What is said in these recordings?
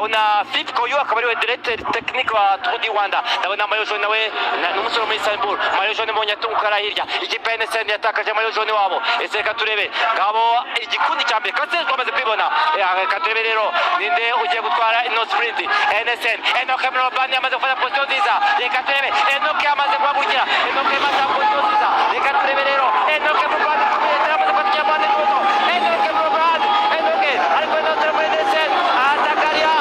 ndabona Philippe Koyo akaba ariwe directeur technique wa Tour du Rwanda, ndabona mayo jaune nawe n'umusore muri Istanbul, mayo jaune mbonye atunguka hirya, ikipe ya NSN yatakaje mayo jaune wabo. Ese reka turebe ngabo igikundi cya mbere kase twamaze kwibona, reka turebe rero ninde ugiye gutwara ino sprint. NSN Enoke Murobani yamaze gufata position nziza, reka turebe Enoke yamaze kuhagurukira, Enoke yamaze gufata position nziza, reka turebe rero Enoke Murobani yamaze gufata ikinyarwanda n'ibuto, Enoke Murobani, Enoke ariko Enoke muri NSN atakaria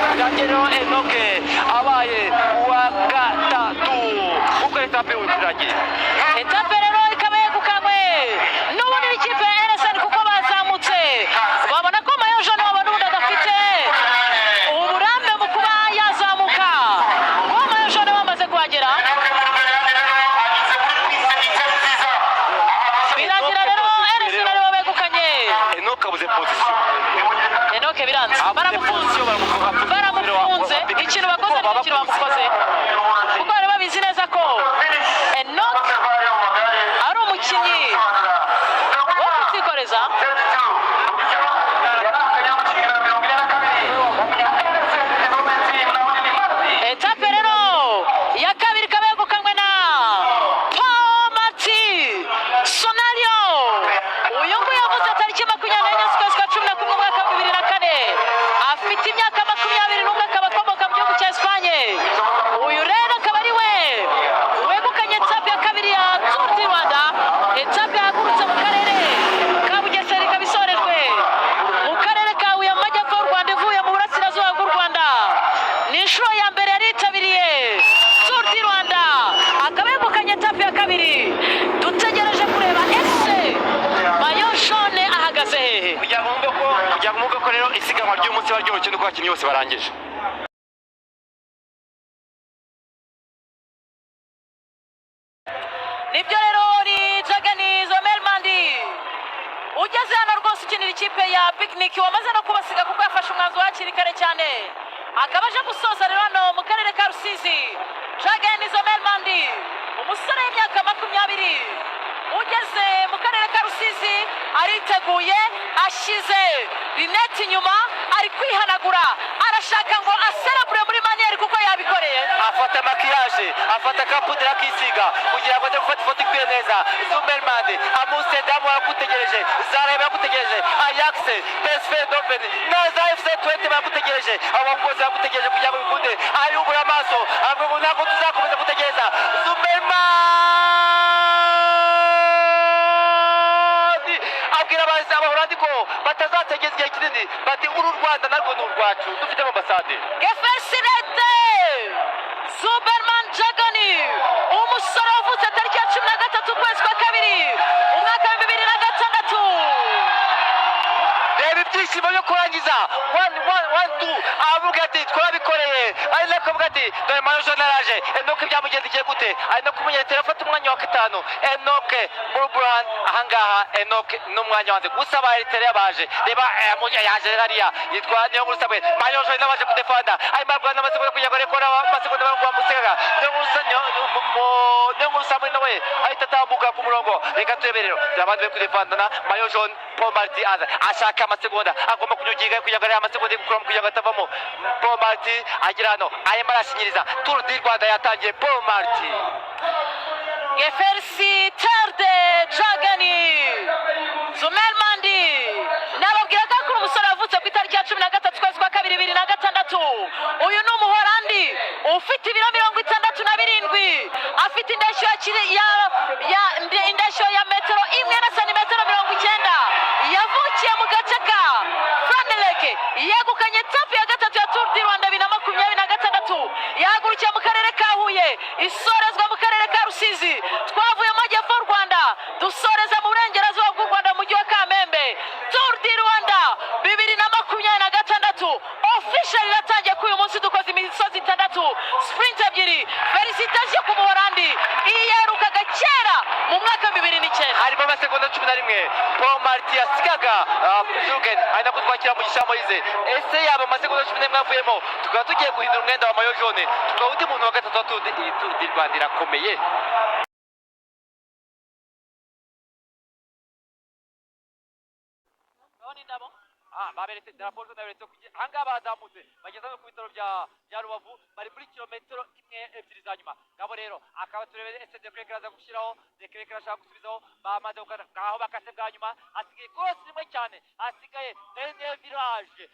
Enoke abaye wa gatatu uko etape wikiragiye. Etape rero ikaba yegukanywe n'ubundi ikipe ya NSN kuko bazamutse babona ko mayo jaune w'abarundi adafite uburambe mu kuba yazamuka, ko mayo jaune bamaze kuhagera birangira rero NSN aribo begukanye. Enoke abuze position, Enoke biranze baramufunze ikintu bakoze n'ikintu bamukoze kuko bari babizi neza ko Enoke ari umukinnyi wo kutikoreza. Etape rero ya kabiri ikaba yegukanywe na Paul Marty Sonario. Uyu nguyu yavuze tariki 24 z'ukwezi kwa 11 umwaka wa 2004, afite imyaka 21 akaba akomoka mu gihugu cya Espagne. Uyu rero akaba ari we wegukanye etape ya kabiri ya Tour du Rwanda, etape yahagurutse mu karere ka Bugesera ikaba isorejwe mu karere ka Huye mu majyepfo y'u Rwanda ivuye mu burasirazuba bw'u Rwanda. Ni inshuro ya mbere yari yitabiriye Tour du Rwanda, akaba yegukanye etape ya kabiri. Dutegereje kureba ese mayo jaune ahagaze hehe kugira ngo ko rero isiganwa ry'umunsi baryoshye nuko abakinnyi bose barangije. nibyo rero ni Jagani Zomelmandi ugeze hano rwose ukinira ikipe ya Picnic wamaze no kubasiga kuko yafashe umwanzuro hakiri kare cyane, akaba aje gusoza rero hano mu karere ka Rusizi. Jagani Zomelmandi umusore w'imyaka 20 ugeze mu karere ka Rusizi ariteguye, ashize rinete inyuma, ari kwihanagura, arashaka ngo aserabure muri manière kuko yabikoreye. Afata makiyaje, afata kapudira akisiga kugira ngo ajye gufata ifoto ikwiye neza. Zomelmandi Amsterdam aragutegereje, Zagreb aragutegereje, Ajax, PSV Eindhoven na za FC Twente baragutegereje, abakozi baragutegereje kugira ngo bikunde. Ayubura amaso avuga ngo ntabwo tuzakomeza gutegereza. Zomelmandi abwira abazi Abaholandi ko batazategeza igihe kinini, bati uru Rwanda narwo ni urwacu, dufite ambasade. Gefesirete Superman Jagani umusore wavutse tariki ya 13 ukwezi kwa kabiri umwaka wa 2006. Reba ibyishimo byo kurangiza 1-2 avuga ati twabikoreye, ari nako avuga ati dore mayo jaune araje. Enoke byamugendekeye gute? Ari no kumunyetera afata umwanya wa gatanu. Enoke Murobani ahangaha Enoke n'umwanya wanze gusa bayitere yabaje. Reba yaje hariya yitwa niyo ngurusabwe mayo jaune nabaje kudefanda ari marwana amasegonda kugira ngo rekora amasegonda bangwa musega niyo ngurusabwe nawe ahita atambuka ku murongo. Reka tureberero abandi bari kudefandana. Mayo jaune Paul Marty aza ashaka amasegonda, agomba kunyugiga kugira ngo amasegonda gukura kugira ngo atavamo. Paul Marty agira hano arimo arashinyiriza. Tour du Rwanda yatangiye. Paul Marty Gefersi Tarde Jagani Zomelmandi nababwiraga ko umusore wavutse ku itariki ya 13 ukwezi kwa kabiri 2006. Uyu ni Umuholandi ufite ibiro 67, afite indeshyo ya metero 1 na santimetero 90. Yavukiye mu gace ka Frandeleke, yegukanye etape ya gatatu ya Tour du Rwanda 2026. Yahagurukiye mu karere ka Huye, isorezwa mu karere ka Rusizi. Twavuye mu majyepfo y'u Rwanda dusoreza mu burengerazuba bw'u Rwanda mu mujyi wa Kamembe. Tour du Rwanda 2026 official iratangiye kuri uyu munsi, dukoze imisozi 6, sprint 2. Felicitation ku Buholandi iyarukaga kera mu mwaka 2009. harimo amasegonda 10 rimwe Paul Marty yasigaga Jürgen ari nako twakira mu gishamo yize ese yaba amasegonda 11 avuyemo tukaba tugiye guhindura umwenda wa mayo jaune tukaba undi muntu wa gatatu wa Tour du Rwanda irakomeye. baberetse drapeau jaune yaberetse ahangaha bazamutse bageze no ku bitaro bya Rubavu bari muri kilometero imwe ebyiri za nyuma ngabo rero akaba turebe ese de Klerk araza gushyiraho de Klerk arashaka gusubizaho bamaze aho bakase bwa nyuma hasigaye kose rimwe cyane hasigaye dernier virage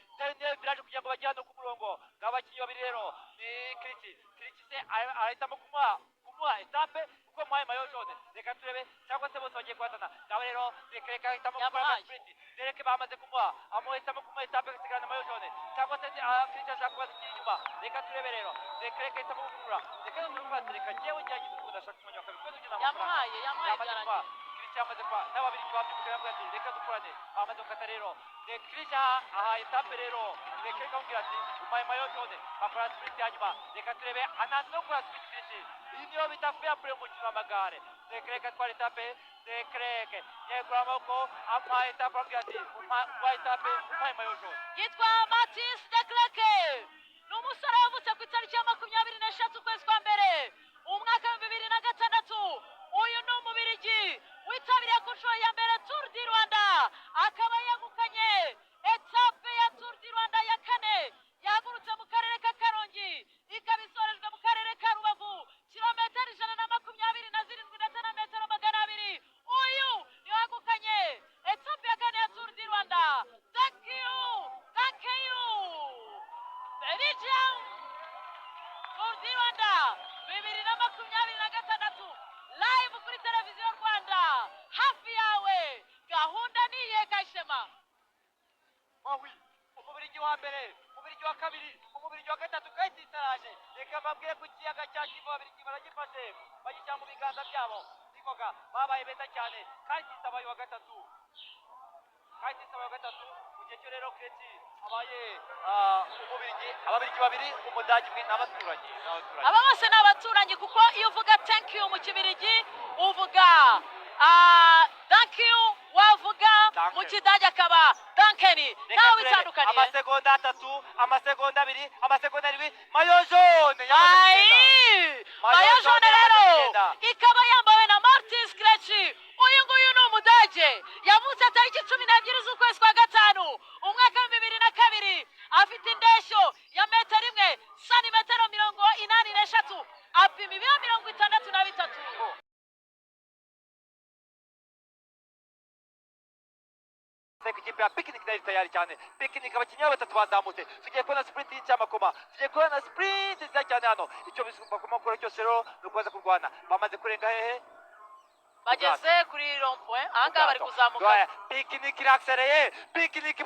kugira ngo bagere hano ku murongo ng'abakinnyi babiri rero ni Kriti se ahitamo kumuha etape kuko muhaye mayo jaune reka turebe cyangwa se bose bagiye guhatana ngabo rero de Klerk ahitamo gukora sprint Derek bamaze kumuha amuhitamo kumuha etape agasigarana mayo jaune cyangwa se Kriti ashaka kubaza ikiri inyuma reka turebe rero de Klerk ahitamo gukurura reka turebe reka njyewe njyanye n'umuntu ashaka kumenya wakabikoze ugena yamuhaye byarangiye cyamaze kwa n'ababiri babyukira bwa ati reka dukorane bamaze gukata rero de Klerk aha etape rero de Klerk amubwira ati umaye mayo jaune bakora sprint ya nyuma reka turebe ananze no gukora sprint byinshi iyi niyo bita fair play mu mukino w'amagare de Klerk atwara etape de Klerk yegura amaboko amuhaye etape amubwira ati umaye etape umaye mayo jaune yitwa Mathis de Klerk ni umusore wavutse ku itariki ya 23 ukwezi kwa mbere umwaka wa 2006 uyu ni umubirigi witabiriye ku nshuro ya mbere Tour du Rwanda akaba yegukanye etape ya Tour du Rwanda ya kane yagurutse mu karere ka Karongi ikaba isorejwe mu karere ka Rubavu kilometero 127 ndetse na metero 200 uyu ni wegukanye etape ya kane ya Tour du Rwanda. Thank you Belgium Tour du Rwanda 2026 live kuri televiziyo Rwanda hafi yawe gahunda niye Kashema oui umubirigi wa mbere umubirigi wa kabiri umubirigi wa gatatu kayititaraje reka mbabwire ku kiyaga cya Kivu abirigi baragifashe bagishyira mu biganza byabo nikoga babaye beza cyane kayititabaye wa gatatu mu gihe cyo rero Kreti abaye ababirigi babiri umudagi umwe n'abaturanyi aba bose ni abaturanyi kuko iyo uvuga thank you mu kibirigi uvuga thank you wavuga mu kidage akaba dankeni ntawe bitandukaniye amasegonda 3 amasegonda 2 amasegonda 7 mayo jaune mayo jaune rero ikaba yambawe na Mathis Kreti uyu nguyu ni umudage yavutse tariki 12 z'ukwezi kwa gatanu umwaka wa 2002 afite indeshyo ya metero 1 santimetero 83 apima ibiro 63 ikipe ya Picnic nayo tayari cyane Picnic abakinnyi batatu bazamutse tugiye kubona sprint y'icyamakoma tugiye kubona sprint nziza cyane hano icyo bisukuma kuri cyose rero nukubaza kurwana bamaze kurenga hehe bageze kuri rond-point ahangaha bari kuzamuka Picnic iraxereye Picnic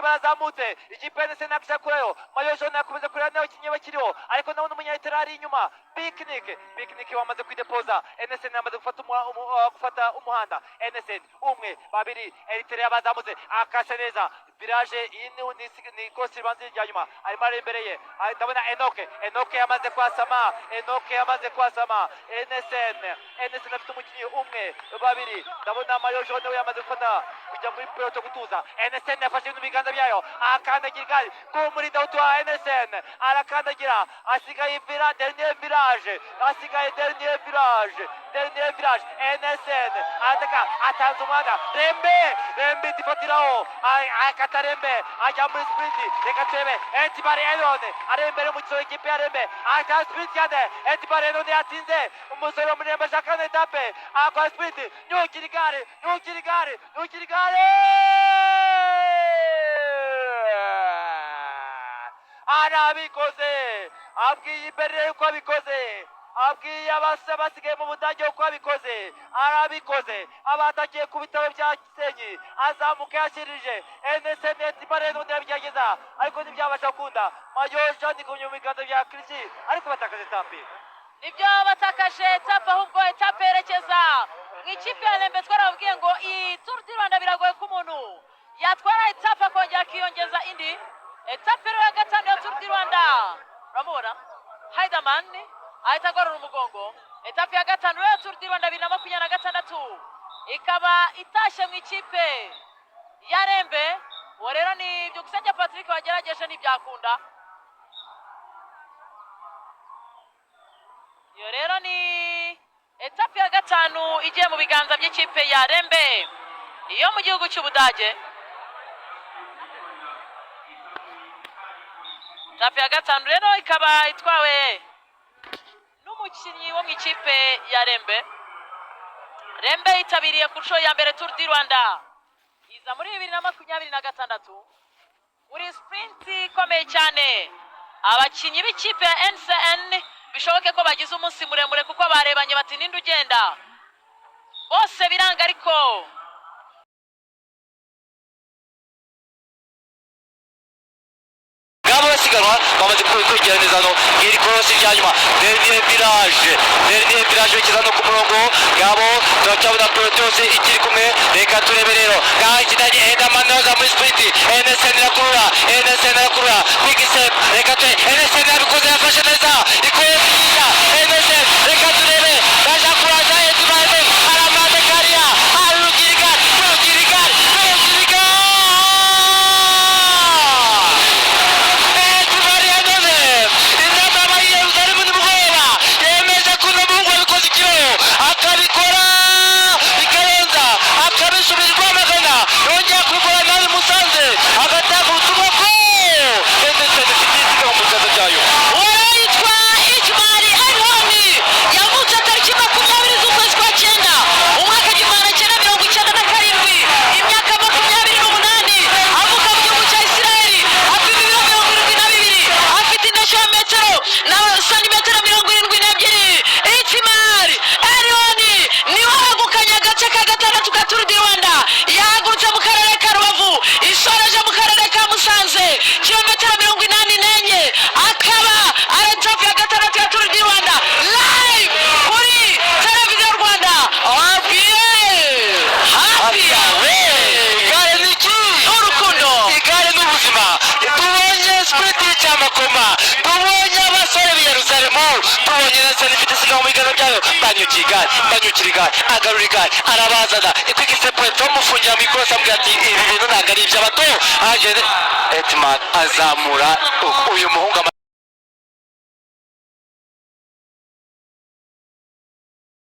barazamutse ikipe ndetse nakishakurayo mayo jaune yakomeza kureba nayo kinyewe kiriho ariko nawe n'umunyayitera ari inyuma Picnic bamaze kwidepoza NSN yamaze gufata umuhanda NSN umwe babiri Eritrea bazamutse akase neza virage iyi ni kosi ribanza rya nyuma arimo ari imbere ye ndabona Enoke yamaze kwasama NSN afite umukinnyi umwe babiri ndabona mayo jaune we yamaze gufata kujya muri peloto gutuza NSN yafashe ibintu biganza byayo akandagira igare k'umurinda wa NSN arakandagira asigaye dernier virage NSN ataka atanze umwanda Rembe tifatiraho akata Rembe ajya muri sprint reka turebe Etibare Elone ari imbere mu kigo ikipe ya Rembe ata sprint cyane Etibare Elone yatsinze umusore wo muri Rembe ashaka etape akora sprint nyukira igare arabikoze abwiye imbere yuko abikoze abwiye basigaye mu budage uko abikoze arabikoze abatagiye ku bitabo bya Gisenyi azamuka yashirije NSN Etibare n'undi yabigerageza ariko ntibyabasha kunda mayo jaune ku biganza bya Kriti ariko batakaje etape nibyo batakaje etape ahubwo etape yerekeza mu ikipe ya Rembe twarababwiye ngo iyi Tour du Rwanda biragoye ko umuntu yatwara etape akongera akiyongeza indi etape ya gatanu ya Tour du Rwanda uramubona Heidemann ahita agorora umugongo etape ya gatanu ya Tour du Rwanda 2026 ikaba itashye mu ikipe ya Rembe. Uwo rero ni Byukusenge Patrick wagerageje ntibyakunda. Iyo rero ni etape ya gatanu igiye mu biganza by'ikipe ya Rembe iyo mu gihugu cy'Ubudage. Etape ya gatanu rero ikaba itwawe n'umukinnyi wo mu ikipe ya Rembe. Rembe yitabiriye ku nshuro ya mbere Tour du Rwanda iza muri 2026 muri sprint ikomeye cyane. Abakinnyi b'ikipe ya NCN bishoboke ko bagize umunsi muremure kuko barebanye bati ninde ugenda, bose biranga ariko siganwa bamaze kwegera neza no iri korosi ryanyuma dernier virage ikizano ku murongo yabo turacyabona Proteus ikiri kumwe. Reka turebe rero gahitanye Edaman noza muri sprint. NSN irakurura big step. Reka turebe NSN yabikoze yafashe neza ikoye kwiza NSN. Reka turebe baje kuraza Edimane aramade kariya arugiriga akabikora bikarenza akabisubizwa amagana yongera kubikora nawe Musanze agatanga ubutumwa ko ndetse n'ifite mu musaza cyayo. Uwitwa Ijmari Aroni yavutse tariki 20 z'ukwezi kwa 9 umwaka w'1997, imyaka 28, avuka mu gihugu cya Israeli, afite ibiro 72, afite indeshyo ya metero na santimetero 72. Ijmari Aroni niwe wagukanye agace ka gatandatu ka Tour du Rwanda. Yagurutse mu karere ka Rubavu, isoreje mu karere ka Musanze, kilometero 84, akaba ari etape ya gatandatu ya Tour du Rwanda live kuri televiziyo Rwanda. Happy igare n'iki urukundo, igare n'ubuzima. Tubonye sprint y'Amakoma, tubonye abasore b'i Yerusalemu, tubonye ndetse n'ifite isiganwa mu biganza byayo. Banyukira igare agarura igare arabazana quick step bamufungira mu ikosa amubwira ati ibi bintu ntabwo ari iby'abato. Edman azamura uyu muhungu